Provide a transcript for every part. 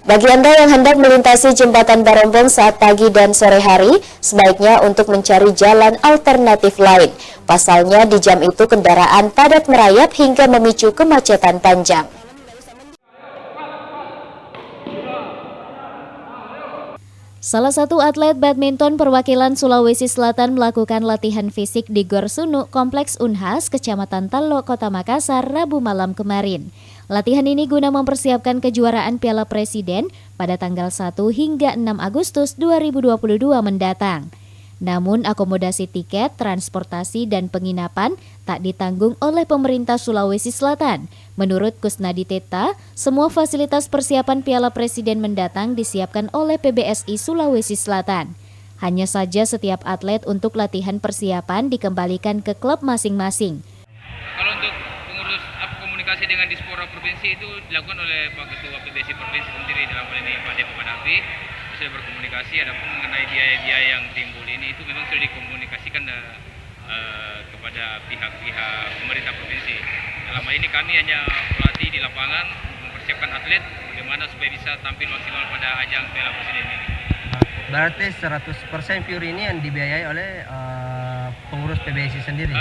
Bagi Anda yang hendak melintasi jembatan Barombong saat pagi dan sore hari, sebaiknya untuk mencari jalan alternatif lain. Pasalnya di jam itu kendaraan padat merayap hingga memicu kemacetan panjang. Salah satu atlet badminton perwakilan Sulawesi Selatan melakukan latihan fisik di Gor Sunu, Kompleks Unhas, Kecamatan Talo, Kota Makassar, Rabu malam kemarin. Latihan ini guna mempersiapkan kejuaraan Piala Presiden pada tanggal 1 hingga 6 Agustus 2022 mendatang. Namun akomodasi tiket, transportasi, dan penginapan tak ditanggung oleh pemerintah Sulawesi Selatan. Menurut Kusnadi Teta, semua fasilitas persiapan Piala Presiden mendatang disiapkan oleh PBSI Sulawesi Selatan. Hanya saja setiap atlet untuk latihan persiapan dikembalikan ke klub masing-masing. Kalau untuk pengurus komunikasi dengan Dispora Provinsi itu dilakukan oleh Pak Ketua PBSI Provinsi sendiri, dalam hal ini Pak Depo Kadafi. Sudah berkomunikasi, adapun mengenai biaya-biaya yang timbul ini itu memang sudah dikomunikasikan kepada pihak-pihak pemerintah provinsi. Dalam hal ini kami hanya pelatih di lapangan mempersiapkan atlet bagaimana supaya bisa tampil maksimal pada ajang Piala Presiden ini. Berarti 100% pure ini yang dibiayai oleh pengurus PBSI sendiri?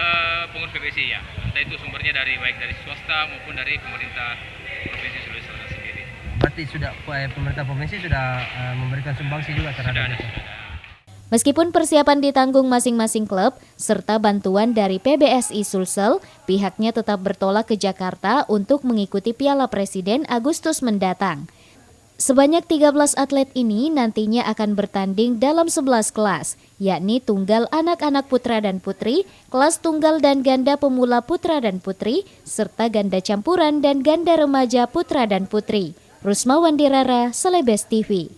Pengurus PBSI ya, entah itu sumbernya baik dari swasta maupun dari pemerintah Provinsi Sulawesi Selatan sendiri. Berarti sudah pemerintah provinsi sudah memberikan sumbangsi juga terhadap itu? Meskipun persiapan ditanggung masing-masing klub serta bantuan dari PBSI Sulsel, pihaknya tetap bertolak ke Jakarta untuk mengikuti Piala Presiden Agustus mendatang. Sebanyak 13 atlet ini nantinya akan bertanding dalam 11 kelas, yakni tunggal anak-anak putra dan putri, kelas tunggal dan ganda pemula putra dan putri, serta ganda campuran dan ganda remaja putra dan putri. Rusma Wandirara, Celebes TV.